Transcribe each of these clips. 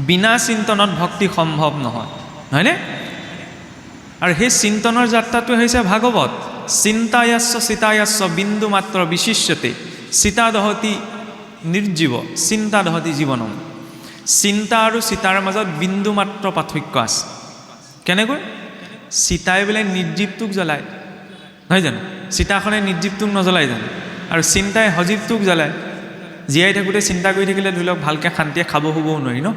বিনা চিন্তনত ভক্তি সম্ভৱ নহয়, হয়নে? আৰু সেই চিন্তনৰ যাত্ৰাটো হৈছে ভাগৱত। চিন্তায়াস্য চিতায়াস্য বিন্দু মাত্ৰ বিশিষ্যতে চিতা দহতি নিৰ্জীৱ চিন্তা দহতি জীৱনম। চিন্তা আৰু চিতাৰ মাজত বিন্দু মাত্ৰ পাৰ্থক্য আছে। কেনেকৈ? চিতাই বোলে নিৰ্জীৱটোক জ্বলায়, নহয় জানো? চিতাখনে নিৰ্জীৱটোক নজ্বলায় জানো? আৰু চিন্তাই সজীৱটোক জ্বলায়। জীয়াই থাকোঁতে চিন্তা কৰি থাকিলে ধৰি লওক ভালকৈ শান্তিয়ে খাব শুবও নোৱাৰি ন।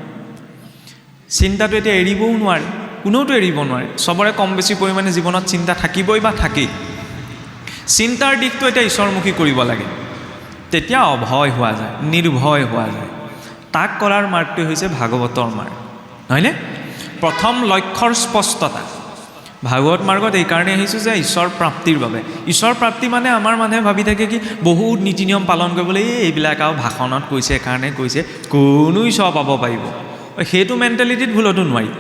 চিন্তাটো এতিয়া এৰিবও নোৱাৰে, কোনেওতো এৰিব নোৱাৰে। চবৰে কম বেছি পৰিমাণে জীৱনত চিন্তা থাকিবই বা থাকেই। চিন্তাৰ দিশটো এতিয়া ঈশ্বৰমুখী কৰিব লাগে, তেতিয়া অভয় হোৱা যায়, নিৰ্ভয় হোৱা যায়। তাক কৰাৰ মাৰ্গটো হৈছে ভাগৱতৰ মাৰ্গ, হয়নে? প্ৰথম লক্ষ্যৰ স্পষ্টতা। ভাগৱত মাৰ্গত এইকাৰণে আহিছোঁ যে ঈশ্বৰ প্ৰাপ্তিৰ বাবে। ঈশ্বৰ প্ৰাপ্তি মানে আমাৰ মানুহে ভাবি থাকে কি বহুত নীতি নিয়ম পালন কৰিবলৈ, এইবিলাক আৰু ভাষণত কৈছে কাৰণে কৈছে, কোনো ঈশ্বৰ পাব পাৰিব, সেইটো মেণ্টেলিটিত ভুলতো নোৱাৰি।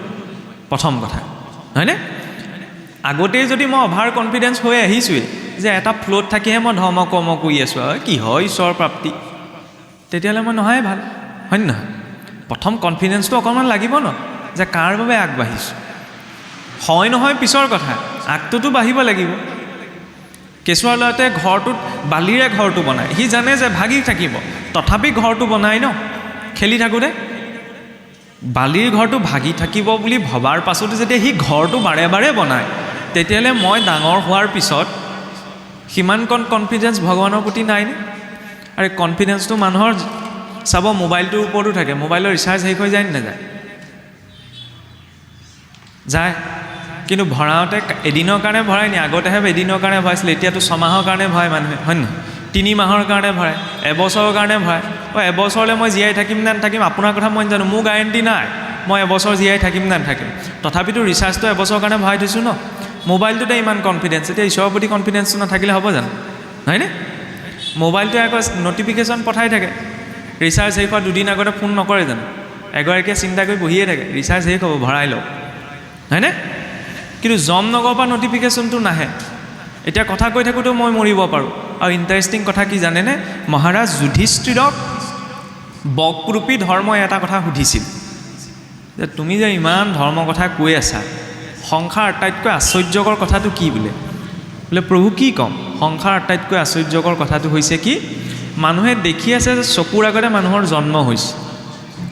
প্ৰথম কথা, হয়নে? আগতেই যদি মই অভাৰ কনফিডেঞ্চ হৈ আহিছোঁৱেই যে এটা ফ্ল'ত থাকিহে মই ধৰ্ম কৰ্ম কৰি আছোঁ আৰু কি হয় ঈশ্বৰ প্ৰাপ্তি, তেতিয়াহ'লে মই নহাই ভাল, হয় নহয়? প্ৰথম কনফিডেঞ্চটো অকণমান লাগিব ন, যে কাৰ বাবে আগবাঢ়িছোঁ। হয় নহয় পিছৰ কথা, আগটোতো বাঢ়িব লাগিব। কেঁচুৱা ল'ৰাটোৱে ঘৰটোত বালিৰে ঘৰটো বনায়, সি জানে যে ভাগি থাকিব, তথাপি ঘৰটো বনায় ন। খেলি থাকোঁতে বালিৰ ঘৰটো ভাগি থাকিব বুলি ভবাৰ পাছতো যেতিয়া সি ঘৰটো বাৰে বাৰে বনায়, তেতিয়াহ'লে মই ডাঙৰ হোৱাৰ পিছত সিমানকণ কনফিডেঞ্চ ভগৱানৰ প্ৰতি নাইনে? আৰু কনফিডেঞ্চটো মানুহৰ চাব মোবাইলটোৰ ওপৰতো থাকে। মোবাইলৰ ৰিচাৰ্জ শেষ হৈ যায় নে নাযায়? যায়। কিন্তু ভৰাওঁতে এদিনৰ কাৰণে ভৰাই নি? আগতেহে এদিনৰ কাৰণে ভৰাইছিলে, এতিয়াতো ছমাহৰ কাৰণে ভৰাই মানুহে, হয় নহয়? 3 মাহৰ কাৰণে ভৰাই, এবছৰৰ কাৰণে ভৰাই। এবছৰলৈ মই জীয়াই থাকিম নে নাথাকিম আপোনাৰ কথা মই জানো, মোৰ গেৰেণ্টি নাই মই এবছৰ জীয়াই থাকিম নে নাথাকিম। তথাপিতো ৰিচাৰ্জটো এবছৰৰ কাৰণে ভৰাই থৈছোঁ ন। মোবাইলটোতে ইমান কনফিডেঞ্চ, এতিয়া ঈশ্বৰৰ প্ৰতি কনফিডেঞ্চটো নাথাকিলে হ'ব জানো, হয়নে? মোবাইলটোৱে আকৌ নটিফিকেশ্যন পঠাই থাকে, ৰিচাৰ্জ শেষ হোৱা 2 দিন আগতে ফোন নকৰে জানো? এগৰাকীয়ে চিন্তা কৰি বহিয়ে থাকে, ৰিচাৰ্জ শেষ হ'ব ভৰাই লওক, হয়নে? কিন্তু জমনগৰৰ পৰা নটিফিকেশ্যনটো নাহে। এতিয়া কথা কৈ থাকোঁতেও মই মৰিব পাৰোঁ। আৰু ইণ্টাৰেষ্টিং কথা কি জানেনে? মহাৰাজ যুধিষ্ঠিৰক বকৰূপী ধৰ্মই এটা কথা সুধিছিল যে তুমি যে ইমান ধৰ্ম কথা কৈ আছা, সংসাৰ আটাইতকৈ আশ্চৰ্যকৰ কথাটো কি বোলে? বোলে প্ৰভু কি ক'ম, সংসাৰ আটাইতকৈ আশ্চৰ্যকৰ কথাটো হৈছে কি, মানুহে দেখি আছে যে চকুৰ আগতে মানুহৰ জন্ম হৈছে,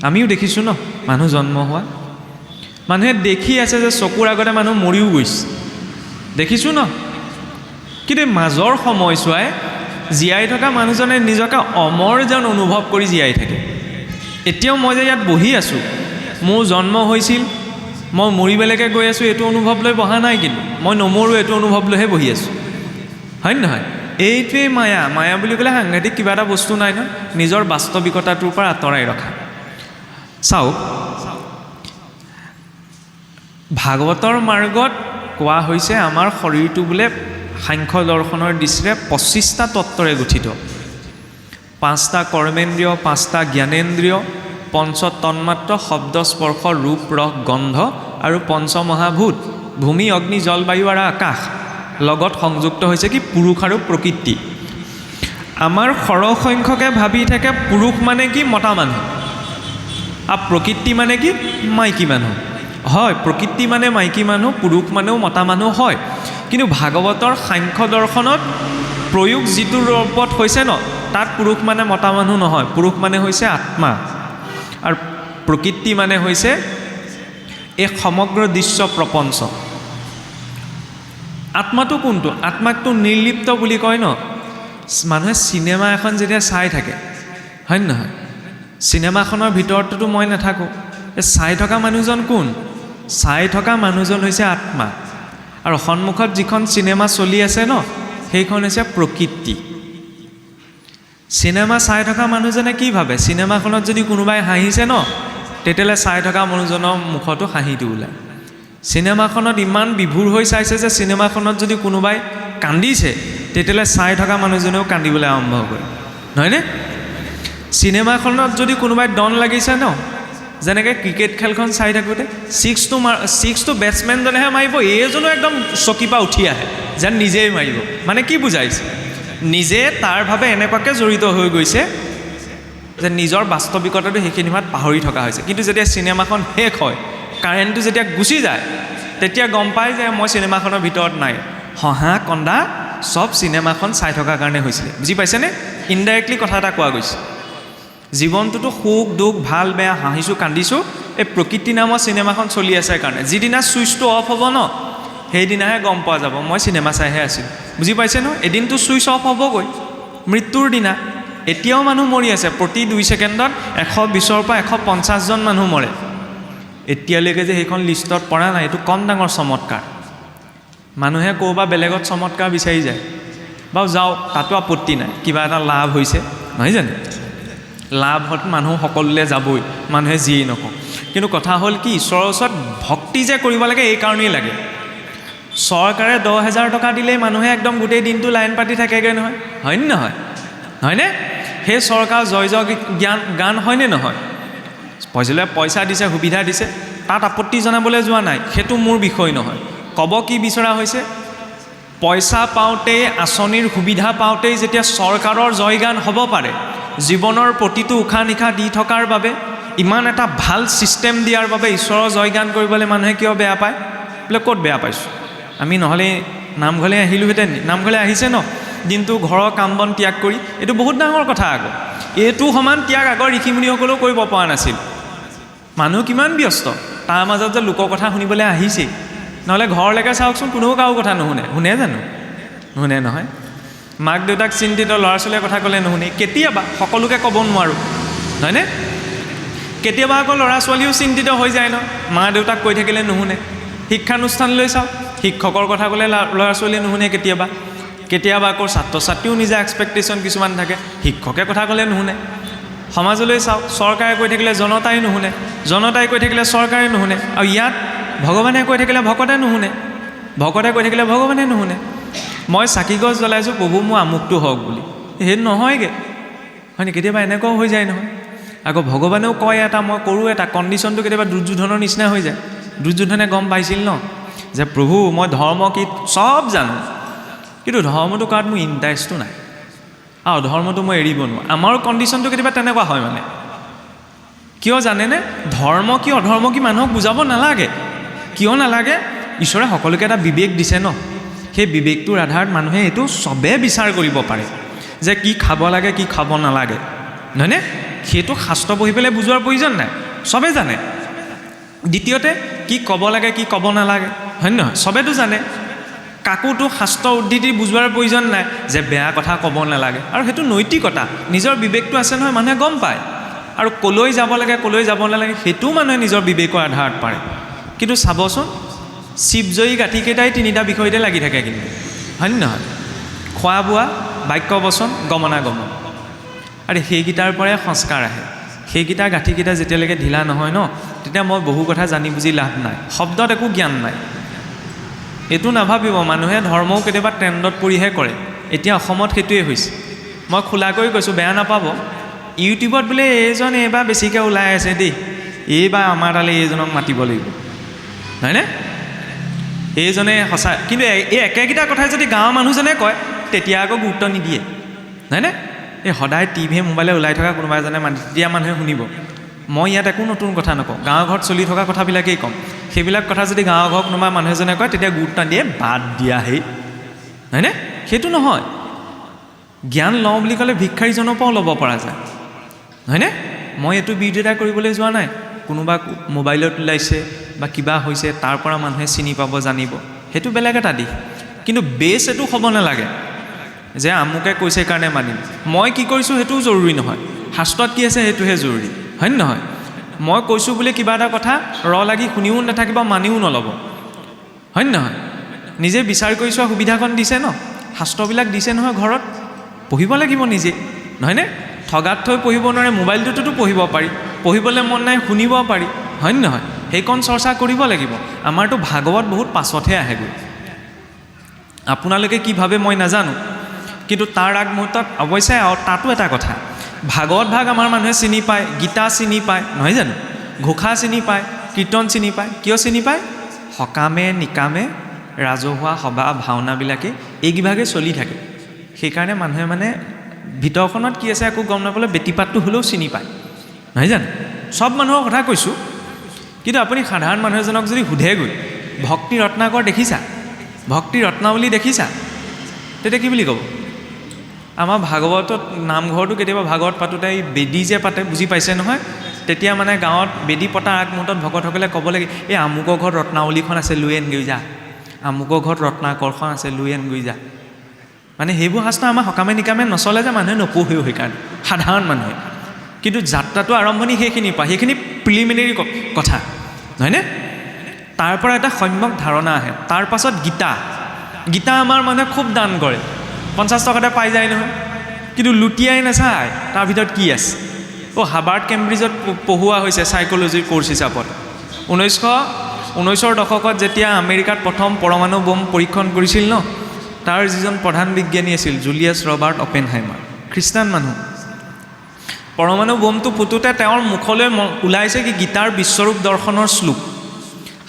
আমিও দেখিছোঁ ন মানুহ জন্ম হোৱা, মানুহে দেখি আছে যে চকুৰ আগতে মানুহ মৰিও গৈছে, দেখিছোঁ ন। কিন্তু মাজৰ সময়ছোৱাই জীয়াই থকা মানুহজনে নিজকে অমৰ যেন অনুভৱ কৰি জীয়াই থাকে। এতিয়াও মই যে ইয়াত বহি আছোঁ, মোৰ জন্ম হৈছিল, মই মৰিবলৈকে গৈ আছোঁ, এইটো অনুভৱ লৈ বহা নাই, কিন্তু মই নমৰোঁ এইটো অনুভৱ লৈহে বহি আছোঁ, হয় নহয়? এইটোৱেই মায়া। মায়া বুলি ক'লে সাংঘাতিক কিবা এটা বস্তু নাই ন, নিজৰ বাস্তৱিকতাটোৰ পৰা আঁতৰাই ৰখা। চাওক, ভাগৱতৰ মাৰ্গত কোৱা হৈছে আমাৰ শৰীৰটো বোলে সাংখ্য দৰ্শনৰ দৃষ্টিৰে 25টা তত্ত্বৰে গঠিত। 5টা কৰ্মেন্দ্ৰিয়, 5টা জ্ঞানেন্দ্ৰিয়, পঞ্চ তন্মাত্ৰ শব্দ স্পৰ্শ ৰূপ ৰস গন্ধ আৰু পঞ্চমহাভূত ভূমি অগ্নি জল বায়ু আৰু আকাশ লগত সংযুক্ত হৈছে কি পুৰুষ আৰু প্ৰকৃতি। আমাৰ সৰহসংখ্যকে ভাবি থাকে পুৰুষ মানে কি মতা মানুহ, আৰু প্ৰকৃতি মানে কি মাইকী মানুহ। হয়, প্ৰকৃতি মানে মাইকী মানুহ, পুৰুষ মানেও মতা মানুহ হয়। কিন্তু ভাগৱতৰ সাংখ্য দৰ্শনত প্ৰয়োগ যিটো ৰূপত হৈছে ন, তাত পুৰুষ মানে মতা মানুহ নহয়, পুৰুষ মানে হৈছে আত্মা, আৰু প্ৰকৃতি মানে হৈছে এই সমগ্ৰ দৃশ্য প্ৰপঞ্চ। আত্মাটো কোনটো? আত্মাকটো নিৰ্লিপ্ত বুলি কয় ন। মানুহে চিনেমা এখন যেতিয়া চাই থাকে, হয় নহয়, চিনেমাখনৰ ভিতৰততো মই নাথাকোঁ, এই চাই থকা মানুহজন কোন? চাই থকা মানুহজন হৈছে আত্মা, আৰু সন্মুখত যিখন চিনেমা চলি আছে ন, সেইখন হৈছে প্ৰকৃতি। চিনেমা চাই থকা মানুহজনে কি ভাবে? চিনেমাখনত যদি কোনোবাই হাঁহিছে ন, তেতিয়াহ'লে চাই থকা মানুহজনৰ মুখতো হাঁহিটো ওলায়। চিনেমাখনত ইমান বিভোৰ হৈ চাইছে যে চিনেমাখনত যদি কোনোবাই কান্দিছে, তেতিয়াহ'লে চাই থকা মানুহজনেও কান্দিবলৈ আৰম্ভ কৰে, নহয়নে? চিনেমাখনত যদি কোনোবাই ডন লাগিছে ন, যেনেকৈ ক্ৰিকেট খেলখন চাই থাকোঁতে ছিক্সটো বেটছমেনজনেহে মাৰিব, এইজনো একদম চকীৰ পৰা উঠি আহে যেন নিজেই মাৰিব। মানে কি বুজাইছে? নিজে তাৰভাৱে এনেকুৱাকৈ জড়িত হৈ গৈছে যে নিজৰ বাস্তৱিকতাটো সেইখিনি সময়ত পাহৰি থকা হৈছে। কিন্তু যেতিয়া চিনেমাখন শেষ হয়, কাৰেণ্টটো যেতিয়া গুচি যায়, তেতিয়া গম পায় যে মই চিনেমাখনৰ ভিতৰত নাই। হহা কন্দা চব চিনেমাখন চাই থকাৰ কাৰণে হৈছিলে। বুজি পাইছেনে? ইনডাইৰেক্টলি কথা এটা কোৱা গৈছে। জীৱনটোতো সুখ দুখ ভাল বেয়া হাঁহিছোঁ কান্দিছোঁ এই প্ৰকৃতি নামৰ চিনেমাখন চলি আছে কাৰণে। যিদিনা ছুইচটো অফ হ'ব ন, সেইদিনাহে গম পোৱা যাব মই চিনেমা চাইহে আছিলোঁ। বুজি পাইছে ন? এদিনটো ছুইচ অফ হ'বগৈ, মৃত্যুৰ দিনা। এতিয়াও মানুহ মৰি আছে, প্ৰতি 2 ছেকেণ্ডত 120ৰ পৰা 150জন মানুহ মৰে। এতিয়ালৈকে যে সেইখন লিষ্টত পৰা নাই, এইটো কম ডাঙৰ চমৎকাৰ। মানুহে ক'ৰবা বেলেগত চমৎকাৰ বিচাৰি যায়, বাৰু যাওক, তাতো আপত্তি নাই, কিবা এটা লাভ হৈছে নহয় জানো? লাভত মানুহ সকলোলৈ যাবই, মানুহে যিয়েই নকওঁ। কিন্তু কথা হ'ল কি, ঈশ্বৰৰ ওচৰত ভক্তি যে কৰিব লাগে এই কাৰণেই লাগে। চৰকাৰে 10,000 টকা দিলেই মানুহে একদম গোটেই দিনটো লাইন পাতি থাকেগৈ নহয়, হয়নে নহয়? হয়নে? সেই চৰকাৰ জয় জয় গান হয়নে নহয়? পইচা দিছে, সুবিধা দিছে, তাত আপত্তি জনাবলৈ যোৱা নাই, সেইটো মোৰ বিষয় নহয়। ক'ব কি বিচৰা হৈছে, পইচা পাওঁতেই আঁচনিৰ সুবিধা পাওঁতেই যেতিয়া চৰকাৰৰ জয়গান হ'ব পাৰে, জীৱনৰ প্ৰতিটো উশাহ নিশাহ দি থকাৰ বাবে, ইমান এটা ভাল ছিষ্টেম দিয়াৰ বাবে ঈশ্বৰৰ জয়গান কৰিবলৈ মানুহে কিয় বেয়া পায়? বোলে ক'ত বেয়া পাইছোঁ? আমি নহ'লে নামঘৰলৈ আহিলোহেঁতেন। নামঘৰলৈ আহিছে ন, দিনটো ঘৰৰ কাম বন ত্যাগ কৰি, এইটো বহুত ডাঙৰ কথা আকৌ। এইটো সমান ত্যাগ আগৰ ঋষিমুনিসকলেও কৰিব পৰা নাছিল। মানুহ কিমান ব্যস্ত, তাৰ মাজত যে লোকৰ কথা শুনিবলৈ আহিছেই। নহ'লে ঘৰলৈকে চাওকচোন, কোনেও কাৰো কথা নুশুনে। শুনে জানো? নুশুনে নহয়। মাক দেউতাক চিন্তিত, ল'ৰা ছোৱালীয়ে কথা ক'লে নুশুনে। কেতিয়াবা, সকলোকে ক'ব নোৱাৰোঁ, হয়নে? কেতিয়াবা আকৌ ল'ৰা ছোৱালীও চিন্তিত হৈ যায় ন, মা দেউতাক কৈ থাকিলে নুশুনে। শিক্ষানুষ্ঠানলৈ চাওক, শিক্ষকৰ কথা ক'লে ল'ৰা ছোৱালীয়ে নুশুনে কেতিয়াবা। কেতিয়াবা আকৌ ছাত্ৰ ছাত্ৰীও নিজা এক্সপেক্টেশ্যন কিছুমান থাকে, শিক্ষকে কথা ক'লে নুশুনে। সমাজলৈ চাওক, চৰকাৰে কৈ থাকিলে জনতাই নুশুনে, জনতাই কৈ থাকিলে চৰকাৰে নুশুনে। আৰু ইয়াত ভগৱানে কৈ থাকিলে ভকতে নুশুনে, ভকতে কৈ থাকিলে ভগৱানে নুশুনে। মই চাকি গছ জ্বলাইছোঁ, প্ৰভু মোৰ আমুকটো হওক বুলি, সেইটো নহয়গৈ, হয়নে? কেতিয়াবা এনেকুৱাও হৈ যায় নহয়। আকৌ ভগৱানেও কয় এটা, মই কৰোঁ এটা, কণ্ডিশ্যনটো কেতিয়াবা দুৰ্যোধনৰ নিচিনা হৈ যায়। দুৰ্যোধনে গম পাইছিল ন যে প্ৰভু মই ধৰ্ম কি চব জানো, কিন্তু ধৰ্মটো কৰাত মোৰ ইণ্টাৰেষ্টটো নাই, আৰু ধৰ্মটো মই এৰিব নোৱাৰোঁ। আমাৰো কণ্ডিশ্যনটো কেতিয়াবা তেনেকুৱা হয় মানে। কিয় জানেনে? ধৰ্ম কি অধৰ্ম কি মানুহক বুজাব নালাগে। কিয় নালাগে? ঈশ্বৰে সকলোকে এটা বিবেক দিছে ন, সেই বিবেকটোৰ আধাৰত মানুহে এইটো চবেই বিচাৰ কৰিব পাৰে যে কি খাব লাগে কি খাব নালাগে, নহয়নে? সেইটো শাস্ত্ৰ পঢ়ি পেলাই বুজোৱাৰ প্ৰয়োজন নাই, চবেই জানে। দ্বিতীয়তে কি ক'ব লাগে কি ক'ব নালাগে, হয় নহয়? চবেতো জানে। কাকোতো শাস্ত্ৰ উদ্ধৃতি বুজোৱাৰ প্ৰয়োজন নাই যে বেয়া কথা ক'ব নালাগে। আৰু সেইটো নৈতিকতা, নিজৰ বিবেকটো আছে নহয়, মানুহে গম পায়। আৰু ক'লৈ যাব লাগে ক'লৈ যাব নালাগে সেইটোও মানুহে নিজৰ বিবেকৰ আধাৰত পাৰে। কিন্তু চাবচোন, শিৱজয়ী গাঁঠিকেইটাই 3টা বিষয়তে লাগি থাকে কিন্তু, হয় নহয়? খোৱা বোৱা, বাক্য বচন, গমনাগমন। আৰু সেইকেইটাৰ পৰাই সংস্কাৰ আহে। সেইকেইটা গাঁঠিকেইটা যেতিয়ালৈকে ঢিলা নহয় ন, তেতিয়া মই বহু কথা জানি বুজি লাভ নাই, শব্দত একো জ্ঞান নাই। এইটো নাভাবিব মানুহে ধৰ্মও কেতিয়াবা ট্ৰেণ্ডত পৰিহে কৰে। এতিয়া অসমত সেইটোৱে হৈছে। মই খোলাকৈ কৈছোঁ, বেয়া নাপাব। ইউটিউবত বোলে এইজন এইবাৰ বেছিকৈ ওলাই আছে দেই, এইবাৰ আমাৰ তালৈ এইজনক মাতিব লাগিব, হয়নে? এইজনে সঁচা, কিন্তু এই একেকেইটা কথাই যদি গাঁৱৰ মানুহজনে কয় তেতিয়া আকৌ গুৰুত্ব নিদিয়ে, হয়নে? এই সদায় টিভিয়ে মোবাইলে ওলাই থকা কোনোবা এজনে তেতিয়া মানুহে শুনিব। মই ইয়াত একো নতুন কথা নকওঁ, গাঁৱৰ ঘৰত চলি থকা কথাবিলাকেই ক'ম। সেইবিলাক কথা যদি গাঁৱৰ ঘৰত কোনোবা মানুহ এজনে কয় তেতিয়া গুৰুত্ব দিয়ে, বাদ দিয়া সেই, হয়নে? সেইটো নহয়। জ্ঞান লওঁ বুলি ক'লে ভিক্ষাৰীজনৰ পৰাও ল'ব পৰা যায়, হয়নে? মই এইটো বিৰোধিতা কৰিবলৈ যোৱা নাই। কোনোবা মোবাইলত ওলাইছে বা কিবা হৈছে তাৰ পৰা মানুহে চিনি পাব জানিব, সেইটো বেলেগ এটা দিশ। কিন্তু বেছ এইটো হ'ব নালাগে যে আমুকে কৈছে কাৰণে মানিম। মই কি কৰিছোঁ সেইটোও জৰুৰী নহয়, শাস্ত্ৰত কি আছে সেইটোহে জৰুৰী, হয় নে নহয়? মই কৈছোঁ বুলি কিবা এটা কথা লাগি শুনিও নাথাকিব, মানিও নল'ব, হয় নে নহয়? নিজে বিচাৰ কৰি চোৱা সুবিধাকণ দিছে ন, শাস্ত্ৰবিলাক দিছে নহয়, ঘৰত পঢ়িব লাগিব নিজে, নহয়নে? ঠগাত থৈ পঢ়িব নোৱাৰে, মোবাইলটোতো পঢ়িব পাৰি, পঢ়িবলৈ মন নাই শুনিব পাৰি, হয় নে নহয়? সেইকণ চৰ্চা কৰিব লাগিব। আমাৰতো ভাগৱত বহুত পাছতহে আহেগৈ। আপোনালোকে কি ভাবে মই নাজানো, কিন্তু তাৰ আগমুহূৰ্তত অৱশ্যে তাতো এটা কথা, ভাগৱত ভাগ আমাৰ মানুহে চিনি পায়, গীতা চিনি পায়, নহয় জানো? ঘোষা চিনি পায়, কীৰ্তন চিনি পায়। কিয় চিনি পায়? সকামে নিকামে ৰাজহুৱা সভা ভাওনাবিলাকে এইকেইভাগে চলি থাকে। সেইকাৰণে মানুহে ভিতৰখনত কি আছে একো গম নাপালে বেটিপাতটো হ'লেও চিনি পায়, নহয় জানো? চব মানুহৰ কথা কৈছোঁ, কিন্তু আপুনি সাধাৰণ মানুহ এজনক যদি সোধেগৈ ভক্তি ৰত্নাকৰ দেখিছা, ভক্তি ৰত্নাৱলী দেখিছা, তেতিয়া কি বুলি ক'ব? আমাৰ ভাগৱতত নামঘৰটো কেতিয়াবা ভাগৱত পাতোঁতে এই বেদী যে পাতে, বুজি পাইছে নহয়? তেতিয়া মানে গাঁৱত বেদী পতাৰ আগমুহূৰ্তত ভকতসকলে ক'ব লাগে, এই আমুকৰ ঘৰত ৰত্নাৱলীখন আছে লৈ আনগৈ যা, আমুকৰ ঘৰত ৰত্নাকৰখন আছে লৈ আনগৈ যা। মানে সেইবোৰ শাস্ত্ৰ আমাৰ সকামে নিকামে নচলে যে মানুহে নপঢ়েও সেইকাৰণে, সাধাৰণ মানুহে। কিন্তু যাত্ৰাটো আৰম্ভণি সেইখিনিৰ পৰা, সেইখিনি প্ৰিলিমিনেৰী কথা, নহয়নে? তাৰ পৰা এটা সম্যক ধাৰণা আহে। তাৰ পাছত গীতা, গীতা আমাৰ মানুহে খুব দান কৰে, 50 টকাতে পাই যায় নহয়, কিন্তু লুটিয়াই নাচায় তাৰ ভিতৰত কি আছে। হাৰ্ভাৰ্ড কেম্ব্ৰিজত পঢ়োৱা হৈছে চাইক'লজিৰ ক'ৰ্ছ হিচাপত। 1919ৰ দশকত যেতিয়া আমেৰিকাত প্ৰথম পৰমাণু বোম পৰীক্ষণ কৰিছিল ন, তাৰ যিজন প্ৰধান বিজ্ঞানী আছিল জুলিয়াছ ৰবাৰ্ট অপেনহাইমাৰ, খ্ৰীষ্টান মানুহ। পৰমাণু বোমটো ফুটোতে তেওঁৰ মুখলৈ ওলাইছে কি গীতাৰ বিশ্বৰূপ দৰ্শনৰ শ্লোক,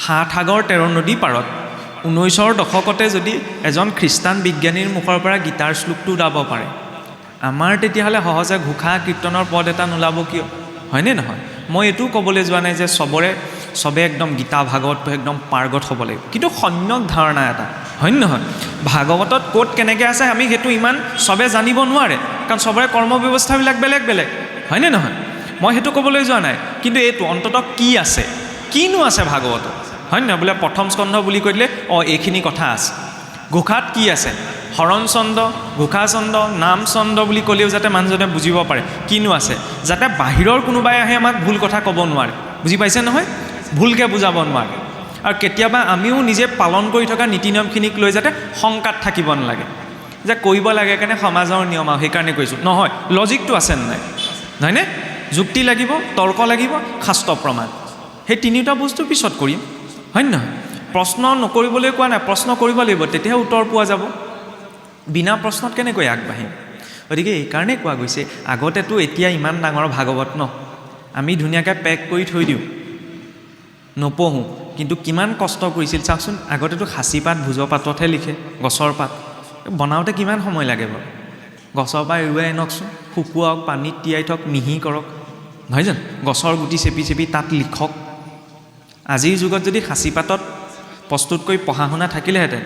7 সাগৰ 13 নদী পাৰত। 19ৰ দশকতে যদি এজন খ্ৰীষ্টান বিজ্ঞানীৰ মুখৰ পৰা গীতাৰ শ্লোকটো ওলাব পাৰে, আমাৰ তেতিয়াহ'লে সহজে ঘোষা কীৰ্তনৰ পদ এটা নোলাব কিয়? হয়নে নহয়? মই এইটোও ক'বলৈ যোৱা নাই যে চবে একদম গীতা ভাগৱতটো একদম পাৰ্গত হ'ব লাগিব, কিন্তু সম্যক ধাৰণা এটা, হয়নে নহয়? ভাগৱতত ক'ত কেনেকৈ আছে আমি সেইটো ইমান চবে জানিব নোৱাৰে, কাৰণ চবৰে কৰ্ম ব্যৱস্থাবিলাক বেলেগ বেলেগ, হয়নে নহয়? মই সেইটো ক'বলৈ যোৱা নাই, কিন্তু এইটো অন্ততঃ কি আছে, কিনো আছে ভাগৱতত, হয় নহয়? বোলে প্ৰথম স্কন্ধ বুলি কৈ দিলে এইখিনি কথা আছে। ঘোষাত কি আছে? হৰণ চন্দ, ঘোষা চন্দ, নাম চন্দ বুলি ক'লেও যাতে মানুহজনে বুজিব পাৰে কিনো আছে, যাতে বাহিৰৰ কোনোবাই আহে আমাক ভুল কথা ক'ব নোৱাৰে, বুজি পাইছে নহয়? ভুলকৈ বুজাব নোৱাৰে। আৰু কেতিয়াবা আমিও নিজে পালন কৰি থকা নীতি নিয়মখিনিক লৈ যাতে শংকাত থাকিব নালাগে যে কৰিব লাগে কাৰণে সমাজৰ নিয়ম আৰু সেইকাৰণে কৈছোঁ, নহয়, লজিকটো আছে নাই, নহয়নে? যুক্তি লাগিব, তৰ্ক লাগিব, শাস্ত্ৰ প্ৰমাণ, সেই তিনিটা বস্তু পিছত কৰিম, হয় নহয়? প্ৰশ্ন নকৰিবলৈ কোৱা নাই, প্ৰশ্ন কৰিব লাগিব, তেতিয়াহে উত্তৰ পোৱা যাব। বিনা প্ৰশ্নত কেনেকৈ আগবাঢ়িম? গতিকে এইকাৰণে কোৱা গৈছে, আগতেতো এতিয়া ইমান ডাঙৰ ভাগৱত ন, আমি ধুনীয়াকৈ পেক কৰি থৈ দিওঁ, নপঢ়োঁ, কিন্তু কিমান কষ্ট কৰিছিল চাওকচোন। আগতেতো সাঁচি পাত ভোজৰ পাততহে লিখে, গছৰ পাত বনাওঁতে কিমান সময় লাগে বাৰু? গছৰ পৰা এৰুৱাই আনকচোন, শুকুৱাওক, পানীত তিয়াই থওক, মিহি কৰক, নহয় জানো? গছৰ গুটি চেপি চেপি তাত লিখক। আজিৰ যুগত যদি সাঁচি পাতত প্ৰস্তুত কৰি পঢ়া শুনা থাকিলেহেঁতেন,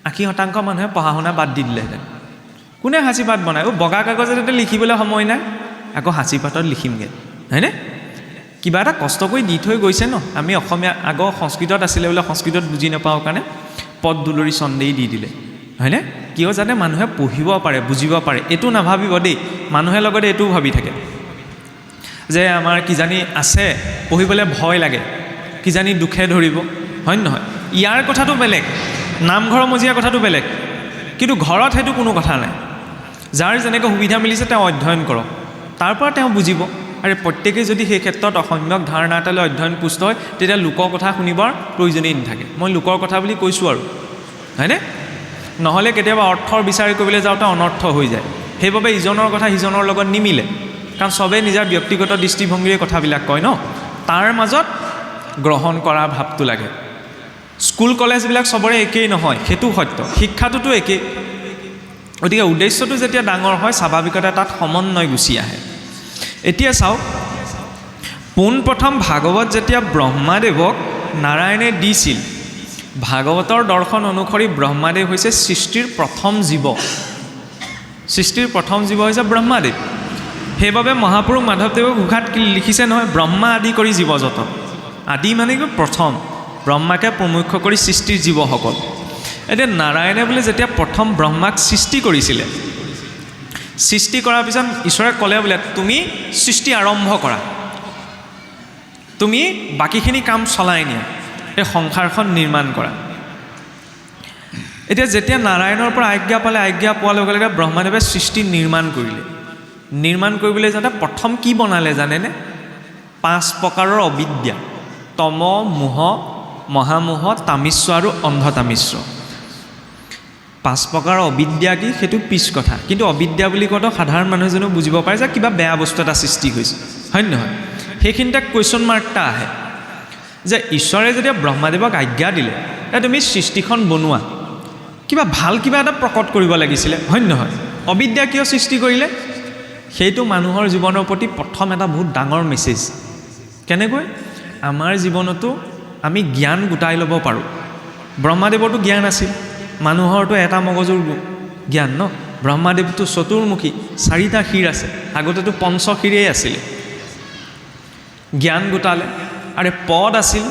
80% মানুহে পঢ়া শুনা বাদ দি দিলেহেঁতেন। কোনে সাঁচি পাত বনায়? বগা কাগজতে লিখিবলৈ সময় নাই, আকৌ সাঁচি পাতত লিখিমগৈ, হয়নে? কিবা এটা কষ্ট কৰি দি থৈ গৈছে ন। আমি অসমীয়া আগৰ সংস্কৃতত আছিলে বোলে, সংস্কৃতত বুজি নাপাওঁ কাৰণে পদ দুলৰি চন্দেই দি দিলে, হয়নে? কিয়? যাতে মানুহে পঢ়িব পাৰে, বুজিব পাৰে। এইটো নাভাবিব দেই, মানুহে লগতে এইটোও ভাবি থাকে যে আমাৰ কিজানি আছে, পঢ়িবলৈ ভয় লাগে, কিজানি দুখে ধৰিব, হয় নহয়? ইয়াৰ কথাটো বেলেগ, নামঘৰৰ মজিয়াৰ কথাটো বেলেগ, কিন্তু ঘৰত সেইটো কোনো কথা নাই। যাৰ যেনেকৈ সুবিধা মিলিছে তেওঁ অধ্যয়ন কৰক, তাৰ পৰা তেওঁ বুজিব। আৰু প্ৰত্যেকেই যদি সেই ক্ষেত্ৰত অসম্যক ধাৰণা এটালৈ অধ্যয়ন পুষ্ট হয়, তেতিয়া লোকৰ কথা শুনিবৰ প্ৰয়োজনেই নাথাকে। মই লোকৰ কথা বুলি কৈছোঁ আৰু, হয়নে? নহ'লে কেতিয়াবা অৰ্থৰ বিচাৰি কৰিবলৈ যাওঁতে অনৰ্থ হৈ যায়। সেইবাবে ইজনৰ কথা সিজনৰ লগত নিমিলে, কাৰণ চবেই নিজৰ ব্যক্তিগত দৃষ্টিভংগীৰে কথাবিলাক কয় ন, তাৰ মাজত গ্ৰহণ কৰা ভাৱটো লাগে। স্কুল কলেজবিলাক চবৰে একেই নহয়, সেইটো সত্য, শিক্ষাটোতো একেই। গতিকে উদ্দেশ্যটো যেতিয়া ডাঙৰ হয়, স্বাভাৱিকতে তাত সমন্বয় গুচি আহে। এতিয়া চাওক, পোনপ্ৰথম ভাগৱত যেতিয়া ব্ৰহ্মাদেৱক নাৰায়ণে দিছিল, ভাগৱতৰ দৰ্শন অনুসৰি ব্ৰহ্মাদেৱ হৈছে সৃষ্টিৰ প্ৰথম জীৱ, সৃষ্টিৰ প্ৰথম জীৱ হৈছে ব্ৰহ্মাদেৱ। সেইবাবে মহাপুৰুষ মাধৱদেৱে ঘোষাত লিখিছে নহয়, ব্ৰহ্মা আদি কৰি জীৱ যত। আদি মানে কি? প্ৰথম, ব্ৰহ্মাকে প্ৰমুখ্য কৰি সৃষ্টিৰ জীৱসকল। এতিয়া নাৰায়ণে বোলে যেতিয়া প্ৰথম ব্ৰহ্মাক সৃষ্টি কৰিছিলে, সৃষ্টি কৰাৰ পিছত ঈশ্বৰে ক'লে বোলে, তুমি সৃষ্টি আৰম্ভ কৰা, তুমি বাকীখিনি কাম চলাই নিয়া, এই সংসাৰখন নিৰ্মাণ কৰা। এতিয়া যেতিয়া নাৰায়ণৰ পৰা আজ্ঞা পালে, আজ্ঞা পোৱাৰ লগে লগে ব্ৰহ্মাদেৱে সৃষ্টি নিৰ্মাণ কৰিলে। নিৰ্মাণ কৰিবলৈ যাওঁতে প্ৰথম কি বনালে জানেনে? 5 প্ৰকাৰৰ অবিদ্যা, তম, মোহ, মহামোহ, তামিশ্ৰ আৰু অন্ধতামিশ্ৰ। 5 প্ৰকাৰৰ অবিদ্যা কি সেইটো পিছ কথা, কিন্তু অবিদ্যা বুলি কওঁতে সাধাৰণ মানুহ এজনেও বুজিব পাৰে যে কিবা বেয়া বস্তু এটা সৃষ্টি হৈছে, হয় নহয়? সেইখিনিতে কুৱেশ্যন মাৰ্ক এটা আহে যে ঈশ্বৰে যেতিয়া ব্ৰহ্মাদেৱক আজ্ঞা দিলে, তুমি সৃষ্টিখন বনোৱা, কিবা ভাল কিবা এটা প্ৰকট কৰিব লাগিছিলে, হয় নহয়? অবিদ্যা কিয় সৃষ্টি কৰিলে? সেইটো মানুহৰ জীৱনৰ প্ৰতি প্ৰথম এটা বহুত ডাঙৰ মেছেজ। কেনেকৈ? আমাৰ জীৱনতো আমি জ্ঞান গোটাই ল'ব পাৰোঁ। ব্ৰহ্মাদেৱৰতো জ্ঞান আছিল, মানুহৰতো এটা মগজুৰ জ্ঞান ন। ব্ৰহ্মাদেৱটো চতুৰ্মুখী, 4টা শিৰ আছে, আগতেতো পঞ্চশিৰেই আছিলে। জ্ঞান গোটালে, আৰু পদ আছিল,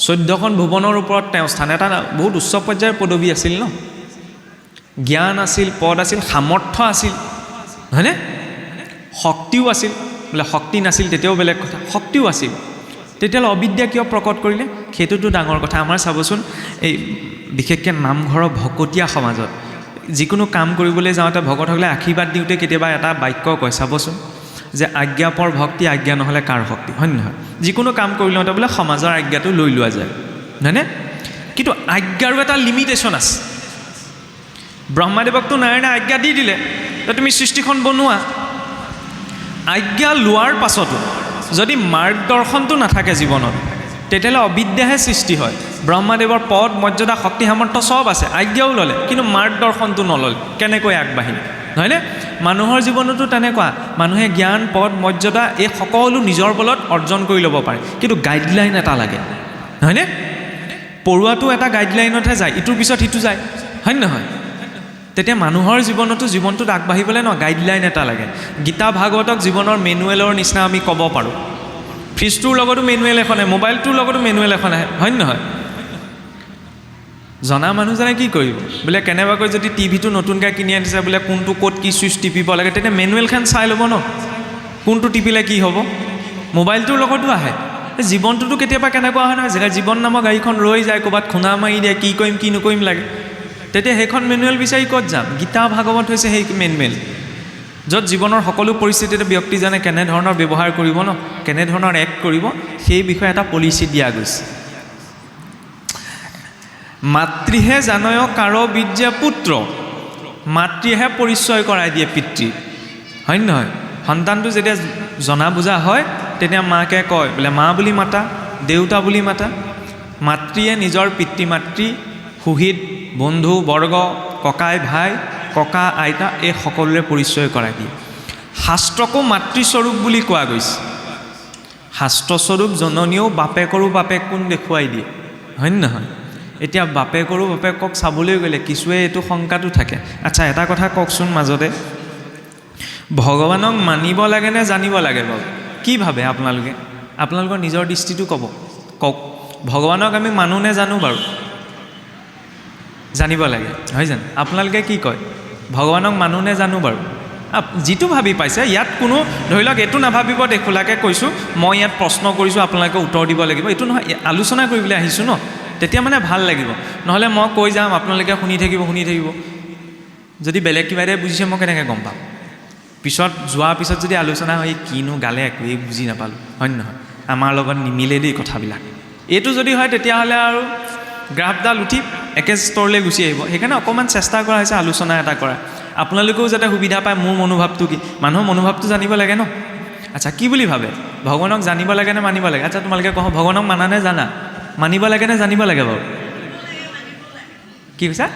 14খন ভুৱনৰ ওপৰত তেওঁ স্থান, এটা বহুত উচ্চ পৰ্যায়ৰ পদবী আছিল ন। জ্ঞান আছিল, পদ আছিল, সামৰ্থ্য আছিল, হয়নে? শক্তিও আছিল, বোলে শক্তি নাছিল তেতিয়াও বেলেগ কথা, শক্তিও আছিল। তেতিয়াহ'লে অবিদ্যা কিয় প্ৰকট কৰিলে? সেইটোতো ডাঙৰ কথা। আমাৰ চাবচোন, এই বিশেষকৈ নামঘৰৰ ভকতীয়া সমাজত যিকোনো কাম কৰিবলৈ যাওঁতে ভকতসকলে আশীৰ্বাদ দিওঁতে কেতিয়াবা এটা বাক্য কয়, চাবচোন, যে আজ্ঞাপৰ ভক্তি, আজ্ঞা নহ'লে কাৰ শক্তি, হয় নহয়? যিকোনো কাম কৰি লওঁতে বোলে সমাজৰ আজ্ঞাটো লৈ লোৱা যায়, হয়নে? কিন্তু আজ্ঞাৰো এটা লিমিটেশ্যন আছে। ব্ৰহ্মাদেৱকতো নাৰায়ণে আজ্ঞা দি দিলে যে তুমি সৃষ্টিখন বনোৱা। আজ্ঞা লোৱাৰ পাছতো যদি মাৰ্গদৰ্শনটো নাথাকে জীৱনত, তেতিয়াহ'লে অবিদ্যাহে সৃষ্টি হয়। ব্ৰহ্মাদেৱৰ পদ, মৰ্যাদা, শক্তি, সামৰ্থ্য চব আছে, আজ্ঞাও ল'লে, কিন্তু মাৰ্গদৰ্শনটো নল'লে, কেনেকৈ আগবাঢ়িল, হয়নে? মানুহৰ জীৱনতো তেনেকুৱা, মানুহে জ্ঞান, পদ, মৰ্যাদা এই সকলো নিজৰ বলত অৰ্জন কৰি ল'ব পাৰে, কিন্তু গাইডলাইন এটা লাগে, হয়নে? পঢ়ুৱাটো এটা গাইডলাইনতহে যায়, ইটোৰ পিছত সিটো যায়, হয় নহয়? তেতিয়া মানুহৰ জীৱনটোত আগবাঢ়িবলৈ গাইডলাইন এটা লাগে। গীতা ভাগৱতক জীৱনৰ মেনুৱেলৰ নিচিনা আমি ক'ব পাৰোঁ। ফ্ৰিজটোৰ লগতো মেনুৱেল এখন আহে, মোবাইলটোৰ লগতো মেনুৱেল এখন আহে, হয় নহয়? জনা মানুহজনে কি কৰিব? বোলে কেনেবাকৈ যদি টিভিটো নতুনকৈ কিনি আনিছে, বোলে কোনটো ক'ত কি ছুইচ টিপিব লাগে, তেতিয়া মেনুৱেলখন চাই ল'ব ন, কোনটো টিপিলে কি হ'ব। মোবাইলটোৰ লগতো আহে। জীৱনটোতো কেতিয়াবা কেনেকুৱা হয় নহয়, জেগা জীৱন নামৰ গাড়ীখন ৰৈ যায়, ক'ৰবাত খুন্দা মাৰি দিয়ে, কি কৰিম কি নকৰিম লাগে। তেতিয়া সেইখন মেনুৱেল বিচাৰি ক'ত যাম? গীতা ভাগৱত হৈছে সেই মেনুৱেল, য'ত জীৱনৰ সকলো পৰিস্থিতিতে ব্যক্তিজনে কেনেধৰণৰ ব্যৱহাৰ কৰিব ন, কেনেধৰণৰ এক্ট কৰিব, সেই বিষয়ে এটা পলিচি দিয়া গৈছে। মাতৃহে জানয় কাৰ বীৰ্যে পুত্ৰ, মাতৃহে পৰিচয় কৰাই দিয়ে পিতৃ, হয় নহয়? সন্তানটো যেতিয়া জনা বুজা হয়, তেতিয়া মাকে কয় বোলে মা বুলি মাতা, দেউতা বুলি মাতা। মাতৃয়ে নিজৰ পিতৃ মাতৃ, সুহৃদ, বন্ধু বৰ্গ, ককাই ভাই, ককা আইতা, এই সকলোৰে পৰিচয় কৰাই দিয়ে। শাস্ত্ৰকো মাতৃস্বৰূপ বুলি কোৱা গৈছে। শাস্ত্ৰস্বৰূপ জননীয়েও বাপেকৰো বাপেক কোন দেখুৱাই দিয়ে, হয় নহয়? এতিয়া বাপেকৰো বাপেকক চাবলৈ গ'লে কিছুৱে এইটো শংকাটো থাকে। আচ্ছা, এটা কথা কওকচোন, মাজতে ভগৱানক মানিব লাগে নে জানিব লাগে বাৰু? কি ভাবে আপোনালোকে? আপোনালোকৰ নিজৰ দৃষ্টিটো কওক। ভগৱানক আমি মানো নে জানো বাৰু? জানিব লাগে, হয় জানো? আপোনালোকে কি কয়? ভগৱানক মানো নে জানো বাৰু? যিটো ভাবি পাইছে, ইয়াত কোনো ধৰি লওক এইটো নাভাবিব, খোলাকৈ কৈছোঁ, মই ইয়াত প্ৰশ্ন কৰিছোঁ, আপোনালোকে উত্তৰ দিব লাগিব, এইটো নহয়। আলোচনা কৰিবলৈ আহিছোঁ ন, তেতিয়া মানে ভাল লাগিব। নহ'লে মই কৈ যাম, আপোনালোকে শুনি থাকিব। যদি বেলেগ কিবা এটাই বুজিছে, মই কেনেকৈ গম পাম? পিছত যোৱাৰ পিছত যদি আলোচনা হয়, কিনো গালে, একোৱেই বুজি নাপালোঁ, হয় নহয়? আমাৰ লগত নিমিলে দেই কথাবিলাক। এইটো যদি হয়, তেতিয়াহ'লে আৰু গ্ৰাফডাল উঠি একে স্তৰলৈ গুচি আহিব। সেইকাৰণে অকণমান চেষ্টা কৰা হৈছে আলোচনা এটা কৰা, আপোনালোকেও যাতে সুবিধা পায়। মোৰ মনোভাৱটো কি? মানুহৰ মনোভাৱটো জানিব লাগে ন। আচ্ছা, কি বুলি ভাবে? ভগৱানক জানিব লাগে নে মানিব লাগে? আচ্ছা, তোমালোকে কওঁ, ভগৱানক মানা নে জানা? মানিব লাগে নে জানিব লাগে বাৰু? কি কৈছা?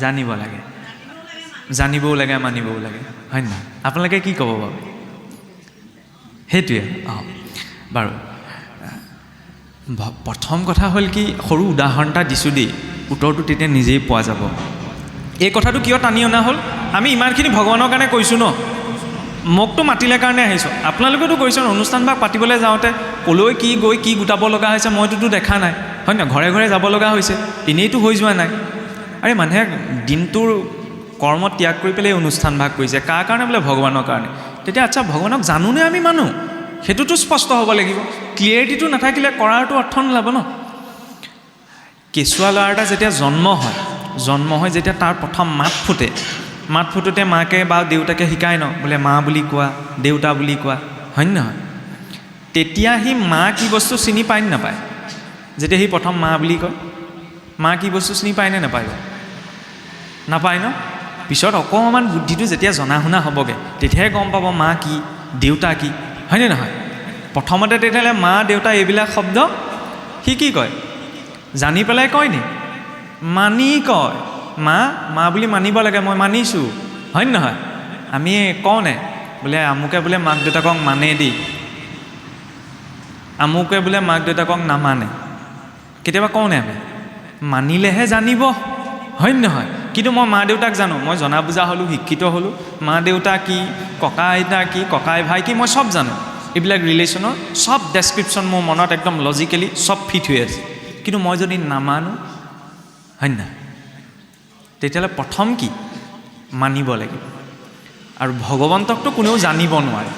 জানিব লাগে, জানিবও লাগে, মানিবও লাগে, হয় নহয়? আপোনালোকে কি ক'ব বাৰু? সেইটোৱে। বাৰু, প্ৰথম কথা হ'ল কি, সৰু উদাহৰণ এটা দিছোঁ দেই, উত্তৰটো তেতিয়া নিজেই পোৱা যাব। এই কথাটো কিয় টানি অনা হ'ল? আমি ইমানখিনি ভগৱানৰ কাৰণে কৈছোঁ ন, মোকতো মাতিলে কাৰণে আহিছোঁ। আপোনালোকেতো কৈছে অনুষ্ঠানভাগ পাতিবলৈ যাওঁতে ক'লৈ কি গৈ কি গোটাব লগা হৈছে, মইতোতো দেখা নাই, হয় নহয়? ঘৰে ঘৰে যাব লগা হৈছে, এনেইতো হৈ যোৱা নাই। আৰে মানুহে দিনটোৰ কৰ্ম ত্যাগ কৰি পেলাই অনুষ্ঠানভাগ কৰিছে, কাৰ কাৰণে? বোলে ভগৱানৰ কাৰণে। তেতিয়া আচ্ছা, ভগৱানক জানোনে আমি মানো? সেইটোতো স্পষ্ট হ'ব লাগিব। ক্লিয়াৰিটিটো নাথাকিলে কৰাৰটো অৰ্থ নোলাব ন। কেঁচুৱা ল'ৰা এটা যেতিয়া জন্ম হয়, যেতিয়া তাৰ প্ৰথম মাত ফুটোতে মাকে বা দেউতাকে শিকায় ন, বোলে মা বুলি কোৱা, দেউতা বুলি কোৱা, হয় নহয়? তেতিয়া সি মা কি বস্তু চিনি পায় নে নাপায়? যেতিয়া সি প্ৰথম মা বুলি কয়, মা কি বস্তু চিনি পায় নে নাপায়? নাপায় ন। পিছত অকণমান বুদ্ধিটো যেতিয়া জনা শুনা হ'বগৈ, তেতিয়াহে গম পাব মা কি, দেউতা কি, হয়নে নহয়? প্ৰথমতে তেতিয়াহ'লে মা দেউতা এইবিলাক শব্দ সি কি কয়? জানি পেলাই কয় নি? মানি কয়। মা বুলি মানিব লাগে, মই মানিছোঁ, হয় নহয়? আমি কওঁনে বোলে আমুকে বোলে মাক দেউতাকক মানে দি, আমুকে বোলে মাক দেউতাকক নামানে, কেতিয়াবা কওঁনে? আমি মানিলেহে জানিব, হয় নহয়? কিন্তু মই মা দেউতাক জানো, মই জনা বুজা হ'লোঁ, শিক্ষিত হ'লোঁ, মা দেউতা কি, ককা আইতা কি, ককাই ভাই কি, মই চব জানো। এইবিলাক ৰিলেশ্যনৰ চব ডেছক্ৰিপশ্যন মোৰ মনত একদম লজিকেলি চব ফিট হৈ আছে। কিন্তু মই যদি নামানো, হয় নহয়? তেতিয়াহ'লে প্ৰথম কি? মানিব লাগিব। আৰু ভগৱন্তকতো কোনেও জানিব নোৱাৰে।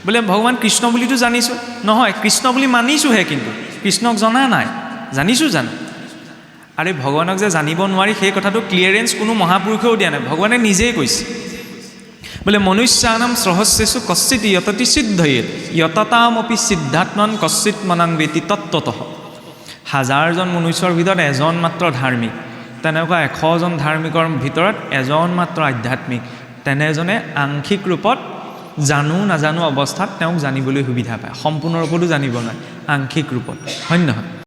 বোলে ভগৱান কৃষ্ণ বুলিতো জানিছোঁ, নহয়, কৃষ্ণ বুলি মানিছোঁহে, কিন্তু কৃষ্ণক জনা নাই, জানিছোঁ জানো? আৰে ভগৱানক যে জানিব নোৱাৰি সেই কথাটো ক্লিয়াৰেঞ্চ কোনো মহাপুৰুষেও দিয়া নাই, ভগৱানে নিজেই কৈছে। বোলে মনুষ্যানাম সহস্ৰেষু কশ্চিৎ য়ততি সিদ্ধয়েৎ য়ততামপি সিদ্ধাত্মন কশ্চিৎ মনাং বেতি তত্ত্বতঃ। হাজাৰজন মনুষ্যৰ ভিতৰত এজন মাত্ৰ ধাৰ্মিক, তেনেকুৱা 100জন ধাৰ্মিকৰ ভিতৰত এজন মাত্ৰ আধ্যাত্মিক। তেনেজনে আংশিক ৰূপত জানো নাজানো অৱস্থাত তেওঁক জানিবলৈ সুবিধা পায়, সম্পূৰ্ণ ৰূপতো জানিব নোৱাৰে, আংশিক ৰূপত, হয় নহয়?